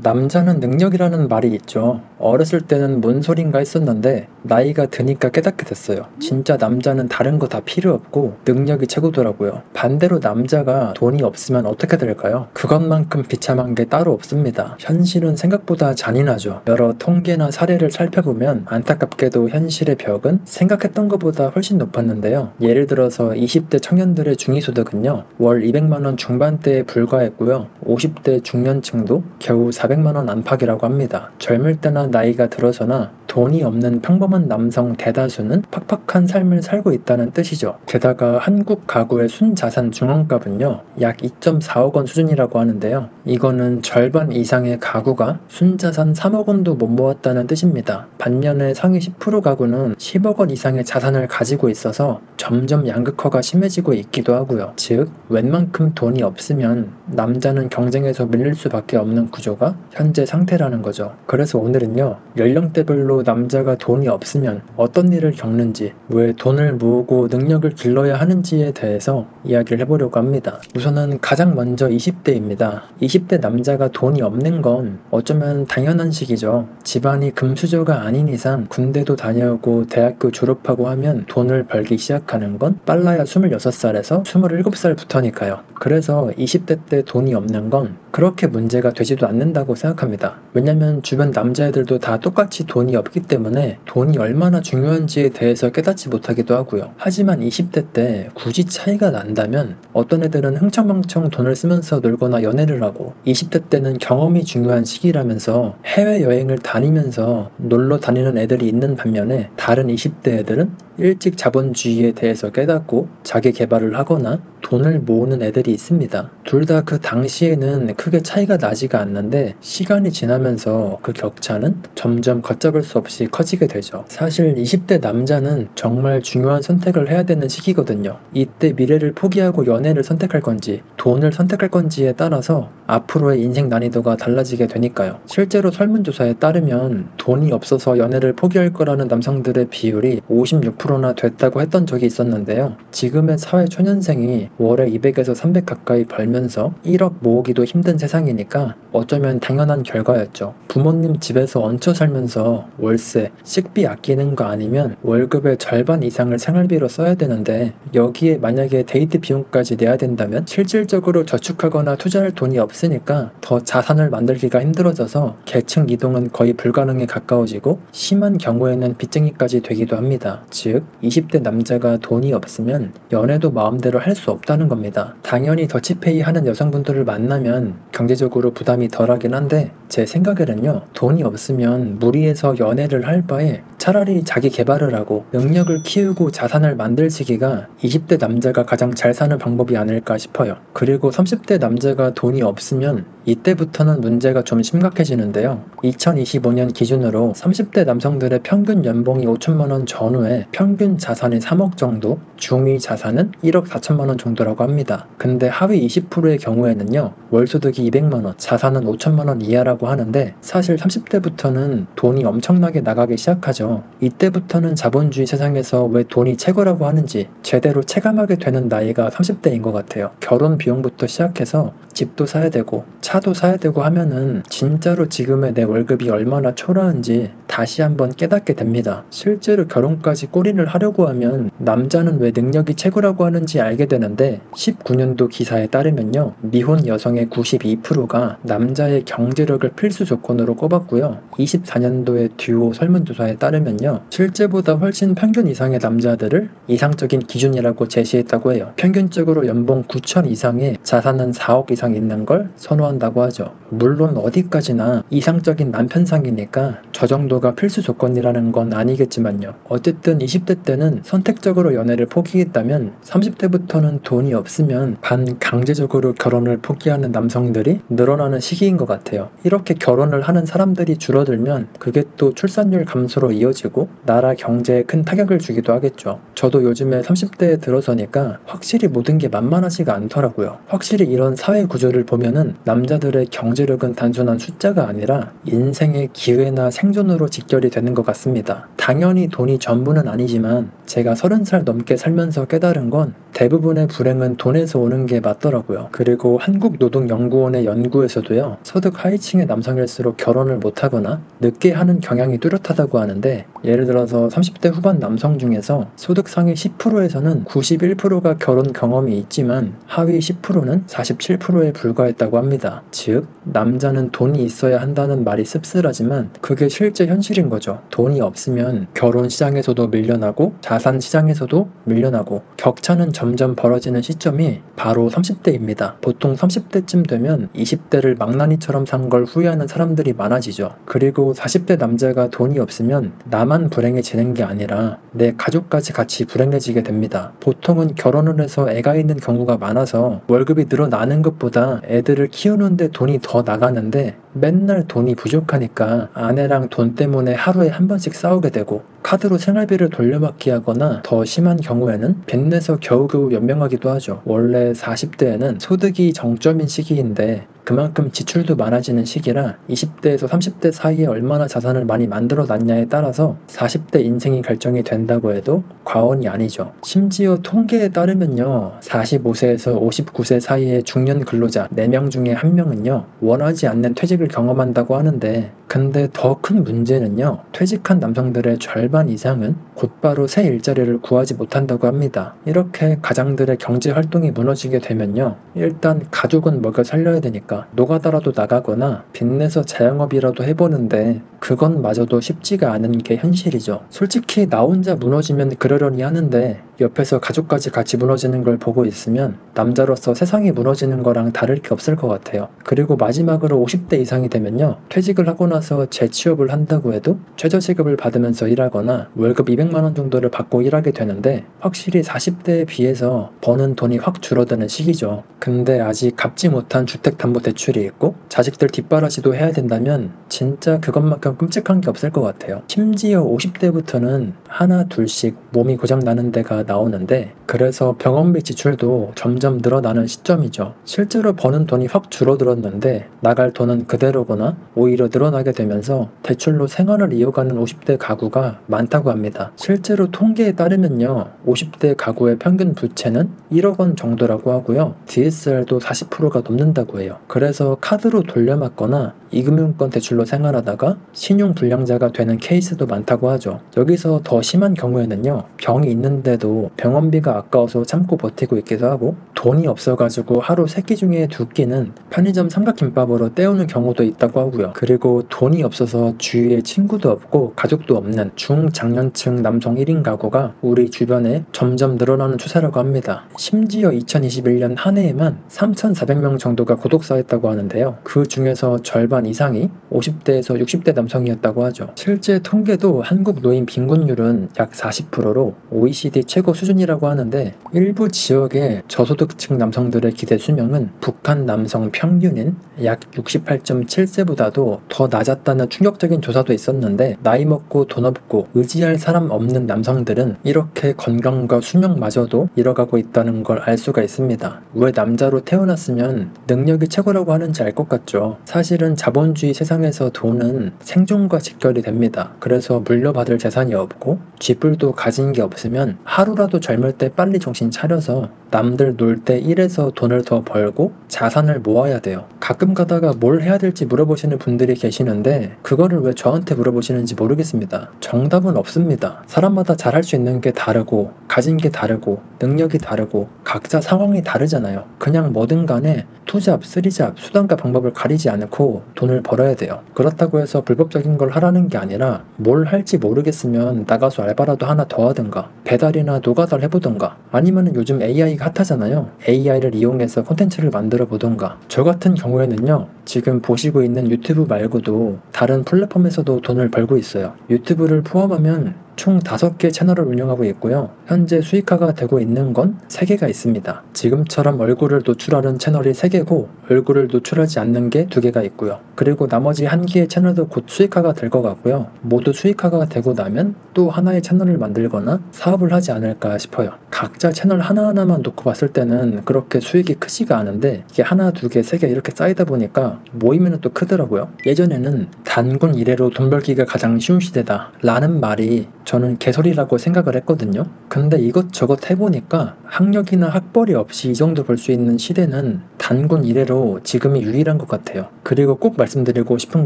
남자는 능력이라는 말이 있죠. 어렸을 때는 뭔 소린가 했었는데 나이가 드니까 깨닫게 됐어요. 진짜 남자는 다른 거 다 필요 없고 능력이 최고더라고요. 반대로 남자가 돈이 없으면 어떻게 될까요? 그것만큼 비참한 게 따로 없습니다. 현실은 생각보다 잔인하죠. 여러 통계나 사례를 살펴보면 안타깝게도 현실의 벽은 생각했던 것보다 훨씬 높았는데요. 예를 들어서 20대 청년들의 중위소득은요, 월 200만원 중반대에 불과했고요. 50대 중년층도 겨우 400만원 안팎이라고 합니다. 젊을 때나 나이가 들어서나 돈이 없는 평범한 남성 대다수는 팍팍한 삶을 살고 있다는 뜻이죠. 게다가 한국 가구의 순자산 중원값은요, 약 2.4억 원 수준이라고 하는데요. 이거는 절반 이상의 가구가 순자산 3억 원도 못 모았다는 뜻입니다. 반면에 상위 10% 가구는 10억 원 이상의 자산을 가지고 있어서 점점 양극화가 심해지고 있기도 하고요. 즉, 웬만큼 돈이 없으면 남자는 경쟁에서 밀릴 수밖에 없는 구조가 현재 상태라는 거죠. 그래서 오늘은요, 연령대별로 남자가 돈이 없으면 어떤 일을 겪는지, 왜 돈을 모으고 능력을 길러야 하는지에 대해서 이야기를 해보려고 합니다. 우선은 가장 먼저 20대입니다. 20대 남자가 돈이 없는 건 어쩌면 당연한 시기죠. 집안이 금수저가 아닌 이상 군대도 다녀오고 대학교 졸업하고 하면 돈을 벌기 시작하는 건 빨라야 26살에서 27살부터니까요. 그래서 20대 때 돈이 없는 건 그렇게 문제가 되지도 않는다고 생각합니다. 왜냐면 주변 남자애들도 다 똑같이 돈이 없기 때문에 돈이 얼마나 중요한지에 대해서 깨닫지 못하기도 하고요. 하지만 20대 때 굳이 차이가 난다면 어떤 애들은 흥청망청 돈을 쓰면서 놀거나 연애를 하고, 20대 때는 경험이 중요한 시기라면서 해외여행을 다니면서 놀러 다니는 애들이 있는 반면에 다른 20대 애들은 일찍 자본주의에 대해서 깨닫고 자기 개발을 하거나 돈을 모으는 애들이 있습니다. 둘 다 그 당시에는 크게 차이가 나지가 않는데 시간이 지나면서 그 격차는 점점 걷잡을 수 없이 커지게 되죠. 사실 20대 남자는 정말 중요한 선택을 해야 되는 시기거든요. 이때 미래를 포기하고 연애를 선택할 건지 돈을 선택할 건지에 따라서 앞으로의 인생 난이도가 달라지게 되니까요. 실제로 설문조사에 따르면 돈이 없어서 연애를 포기할 거라는 남성들의 비율이 56%나 됐다고 했던 적이 있었는데요. 지금의 사회 초년생이 월에 200에서 300 가까이 벌면서 1억 모으기도 힘든 세상이니까 어쩌면 당연한 결과였죠. 부모님 집에서 얹혀 살면서 월세, 식비 아끼는 거 아니면 월급의 절반 이상을 생활비로 써야 되는데 여기에 만약에 데이트 비용까지 내야 된다면 실질적으로 저축하거나 투자할 돈이 없으니까 더 자산을 만들기가 힘들어져서 계층 이동은 거의 불가능에 가까워지고 심한 경우에는 빚쟁이까지 되기도 합니다. 즉, 20대 남자가 돈이 없으면 연애도 마음대로 할 수 없다는 겁니다. 당연히 더치페이 하는 여성분들을 만나면 경제적으로 부담이 덜하긴 한데 제 생각에는요, 돈이 없으면 무리해서 연애를 할 바에 차라리 자기 개발을 하고 능력을 키우고 자산을 만들 시기가 20대 남자가 가장 잘 사는 방법이 아닐까 싶어요. 그리고 30대 남자가 돈이 없으면 이때부터는 문제가 좀 심각해지는데요. 2025년 기준으로 30대 남성들의 평균 연봉이 5천만 원 전후에 평균 자산이 3억 정도, 중위 자산은 1억 4천만 원 정도라고 합니다. 근데 하위 20%의 경우에는요, 월소득이 200만 원, 자산은 5천만 원 이하라고 하는데 사실 30대부터는 돈이 엄청나게 나가기 시작하죠. 이때부터는 자본주의 세상에서 왜 돈이 최고라고 하는지 제대로 체감하게 되는 나이가 30대인 것 같아요. 결혼 비용부터 시작해서 집도 사야 되고 차도 사야 되고 하면은 진짜로 지금의 내 월급이 얼마나 초라한지 다시 한번 깨닫게 됩니다. 실제로 결혼까지 골인을 하려고 하면 남자는 왜 능력이 최고라고 하는지 알게 되는데 19년도 기사에 따르면요, 미혼 여성의 92%가 남자의 경제력을 필수 조건으로 꼽았고요. 24년도의 듀오 설문조사에 따르면요, 실제보다 훨씬 평균 이상의 남자들을 이상적인 기준이라고 제시했다고 해요. 평균적으로 연봉 9천 이상의 자산은 4억 이상 있는 걸 선호한다고 하죠. 물론 어디까지나 이상적인 남편상이니까 저 정도가 필수 조건이라는 건 아니겠지만요. 어쨌든 20대 때는 선택적으로 연애를 포기했다면 30대부터는 돈이 없으면 반강제적으로 결혼을 포기하는 남성들이 늘어나는 시기인 것 같아요. 이렇게 결혼을 하는 사람들이 줄어들면 그게 또 출산율 감소로 이어지고 나라 경제에 큰 타격을 주기도 하겠죠. 저도 요즘에 30대에 들어서니까 확실히 모든 게 만만하지가 않더라고요. 확실히 이런 사회 구조를 보면은 남자들의 경제력은 단순한 숫자가 아니라 인생의 기회나 생존으로 직결이 되는 것 같습니다. 당연히 돈이 전부는 아니지만 제가 30살 넘게 살면서 깨달은 건 대부분의 불행은 돈에서 오는 게 맞더라고요. 그리고 한국노동연구원의 연구에서도요, 소득 하위층의 남성일수록 결혼을 못하거나 늦게 하는 경향이 뚜렷하다고 하는데, 예를 들어서 30대 후반 남성 중에서 소득 상위 10%에서는 91%가 결혼 경험이 있지만 하위 10%는 47%에 불과했다고 합니다. 즉, 남자는 돈이 있어야 한다는 말이 씁쓸하지만 그게 실제 현실인 거죠. 돈이 없으면 결혼 시장에서도 밀려나고 자산 시장에서도 밀려나고 격차는 점점 벌어지는 시점이 바로 30대입니다. 보통 30대쯤 되면 20대를 망나니처럼 산 걸 후회하는 사람들이 많아지죠. 그리고 40대 남자가 돈이 없으면 나만 불행해지는 게 아니라 내 가족까지 같이 불행해지게 됩니다. 보통은 결혼을 해서 애가 있는 경우가 많아서 월급이 늘어나는 것보다 애들을 키우는데 돈이 더 나가는데 맨날 돈이 부족하니까 아내랑 돈 때문에 하루에 한 번씩 싸우게 되고 카드로 생활비를 돌려막기 하거나 더 심한 경우에는 빚내서 겨우겨우 연명하기도 하죠. 원래 40대에는 소득이 정점인 시기인데 그만큼 지출도 많아지는 시기라 20대에서 30대 사이에 얼마나 자산을 많이 만들어 놨냐에 따라서 40대 인생이 결정이 된다고 해도 과언이 아니죠. 심지어 통계에 따르면요, 45세에서 59세 사이의 중년 근로자 4명 중에 1명은요 원하지 않는 퇴직을 경험한다고 하는데, 근데 더 큰 문제는요, 퇴직한 남성들의 절반 이상은 곧바로 새 일자리를 구하지 못한다고 합니다. 이렇게 가장들의 경제 활동이 무너지게 되면요, 일단 가족은 먹여 살려야 되니까 노가다라도 나가거나 빚내서 자영업이라도 해보는데 그건 마저도 쉽지가 않은 게 현실이죠. 솔직히 나 혼자 무너지면 그러려니 하는데 옆에서 가족까지 같이 무너지는 걸 보고 있으면 남자로서 세상이 무너지는 거랑 다를 게 없을 것 같아요. 그리고 마지막으로 50대 이상이 되면요, 퇴직을 하고 나서 재취업을 한다고 해도 최저시급을 받으면서 일하거나 월급 200만 원 정도를 받고 일하게 되는데 확실히 40대에 비해서 버는 돈이 확 줄어드는 시기죠. 근데 아직 갚지 못한 주택담보대출이 있고 자식들 뒷바라지도 해야 된다면 진짜 그것만큼 끔찍한 게 없을 것 같아요. 심지어 50대부터는 하나 둘씩 몸이 고장나는 데가 나오는데, 그래서 병원비 지출도 점점 늘어나는 시점이죠. 실제로 버는 돈이 확 줄어들었는데 나갈 돈은 그대로거나 오히려 늘어나게 되면서 대출로 생활을 이어가는 50대 가구가 많다고 합니다. 실제로 통계에 따르면요, 50대 가구의 평균 부채는 1억 원 정도라고 하고요, DSR도 40%가 넘는다고 해요. 그래서 카드로 돌려막거나 이금융권 대출로 생활하다가 신용불량자가 되는 케이스도 많다고 하죠. 여기서 더 심한 경우에는요, 병이 있는데도 병원비가 아까워서 참고 버티고 있기도 하고 돈이 없어가지고 하루 3끼 중에 2끼는 편의점 삼각김밥으로 때우는 경우도 있다고 하고요. 그리고 돈이 없어서 주위에 친구도 없고 가족도 없는 중장년층 남성 1인 가구가 우리 주변에 점점 늘어나는 추세라고 합니다. 심지어 2021년 한 해에만 3,400명 정도가 고독사했다고 하는데요, 그 중에서 절반 이상이 50대에서 60대 남성이었다고 하죠. 실제 통계도 한국 노인 빈곤율은 약 40%로 OECD 최고 수준이라고 하는데, 일부 지역의 저소득층 남성들의 기대 수명은 북한 남성 평균인 약 68.7세보다도 더 낮았다는 충격적인 조사도 있었는데, 나이 먹고 돈 없고 의지할 사람 없는 남성들은 이렇게 건강과 수명마저도 잃어가고 있다는 걸 알 수가 있습니다. 왜 남자로 태어났으면 능력이 최고라고 하는지 알 것 같죠. 사실은 자본주의 세상에서 돈은 생존과 직결이 됩니다. 그래서 물려받을 재산이 없고 쥐뿔도 가진 게 없으면 하루라도 젊을 때 빨리 정신 차려서 남들 놀 때 일해서 돈을 더 벌고 자산을 모아야 돼요. 가끔 가다가 뭘 해야 될지 물어보시는 분들이 계시는데 그거를 왜 저한테 물어보시는지 모르겠습니다. 정답은 없습니다. 사람마다 잘할 수 있는 게 다르고 가진 게 다르고 능력이 다르고 각자 상황이 다르잖아요. 그냥 뭐든 간에 투잡, 쓰리잡, 수단과 방법을 가리지 않고 돈을 벌어야 돼요. 그렇다고 해서 불법적인 걸 하라는 게 아니라 뭘 할지 모르겠으면 나가서 알바라도 하나 더 하든가 배달이나 노가다를 해보든가, 아니면 요즘 AI가 핫하잖아요. AI를 이용해서 콘텐츠를 만들어 보던가. 저 같은 경우에는요, 지금 보시고 있는 유튜브 말고도 다른 플랫폼에서도 돈을 벌고 있어요. 유튜브를 포함하면 총 5개 채널을 운영하고 있고요. 현재 수익화가 되고 있는 건 3개가 있습니다. 지금처럼 얼굴을 노출하는 채널이 3개고 얼굴을 노출하지 않는 게 2개가 있고요. 그리고 나머지 1개의 채널도 곧 수익화가 될 것 같고요. 모두 수익화가 되고 나면 또 하나의 채널을 만들거나 사업을 하지 않을까 싶어요. 각자 채널 하나하나만 놓고 봤을 때는 그렇게 수익이 크지가 않은데 이게 하나, 2개, 3개 이렇게 쌓이다 보니까 모이면 또 크더라고요. 예전에는 단군 이래로 돈 벌기가 가장 쉬운 시대다 라는 말이 저는 개소리라고 생각을 했거든요. 근데 이것저것 해보니까 학력이나 학벌이 없이 이 정도 벌 수 있는 시대는 단군 이래로 지금이 유일한 것 같아요. 그리고 꼭 말씀드리고 싶은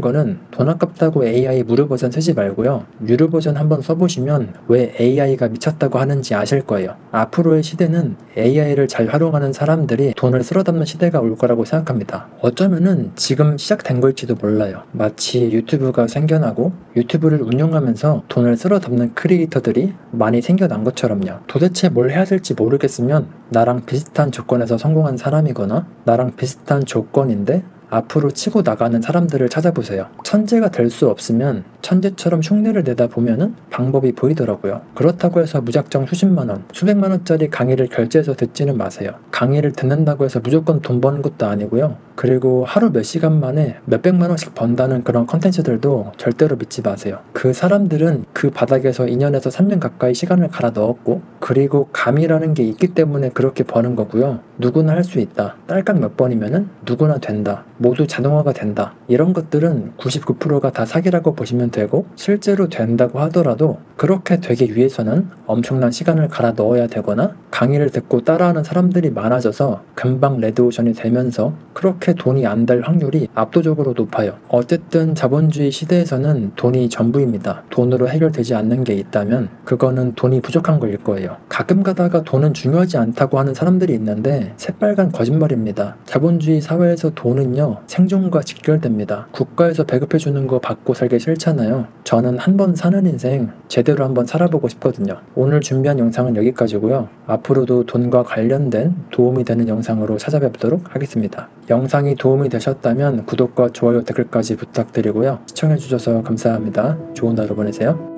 거는 돈 아깝다고 AI 무료 버전 쓰지 말고요. 유료 버전 한번 써보시면 왜 AI가 미쳤다고 하는지 아실 거예요. 앞으로의 시대는 AI를 잘 활용하는 사람들이 돈을 쓸어 담는 시대가 올 거라고 생각합니다. 어쩌면은 지금 시작된 걸지도 몰라요. 마치 유튜브가 생겨나고 유튜브를 운영하면서 돈을 쓸어 담는 크리에이터들이 많이 생겨난 것처럼요. 도대체 뭘 해야 될지 모르겠으면 나랑 비슷한 조건에서 성공한 사람이거나 나랑 비슷한 조건인데 앞으로 치고 나가는 사람들을 찾아보세요. 천재가 될 수 없으면 천재처럼 흉내를 내다 보면은 방법이 보이더라고요. 그렇다고 해서 무작정 수십만 원, 수백만 원짜리 강의를 결제해서 듣지는 마세요. 강의를 듣는다고 해서 무조건 돈 버는 것도 아니고요. 그리고 하루 몇 시간 만에 몇백만 원씩 번다는 그런 컨텐츠들도 절대로 믿지 마세요. 그 사람들은 그 바닥에서 2년에서 3년 가까이 시간을 갈아 넣었고 그리고 감이라는 게 있기 때문에 그렇게 버는 거고요. 누구나 할 수 있다. 딸깍 몇 번이면은 누구나 된다. 모두 자동화가 된다. 이런 것들은 99%가 다 사기라고 보시면 되고 실제로 된다고 하더라도 그렇게 되기 위해서는 엄청난 시간을 갈아 넣어야 되거나 강의를 듣고 따라하는 사람들이 많아져서 금방 레드오션이 되면서 그렇게 돈이 안 될 확률이 압도적으로 높아요. 어쨌든 자본주의 시대에서는 돈이 전부입니다. 돈으로 해결되지 않는 게 있다면 그거는 돈이 부족한 거일 거예요. 가끔 가다가 돈은 중요하지 않다고 하는 사람들이 있는데 새빨간 거짓말입니다. 자본주의 사회에서 돈은요 생존과 직결됩니다. 국가에서 배급해주는 거 받고 살기 싫잖아요. 저는 한 번 사는 인생 제대로 한번 살아보고 싶거든요. 오늘 준비한 영상은 여기까지고요. 앞으로도 돈과 관련된 도움이 되는 영상으로 찾아뵙도록 하겠습니다. 영상이 도움이 되셨다면 구독과 좋아요, 댓글까지 부탁드리고요. 시청해주셔서 감사합니다. 좋은 하루 보내세요.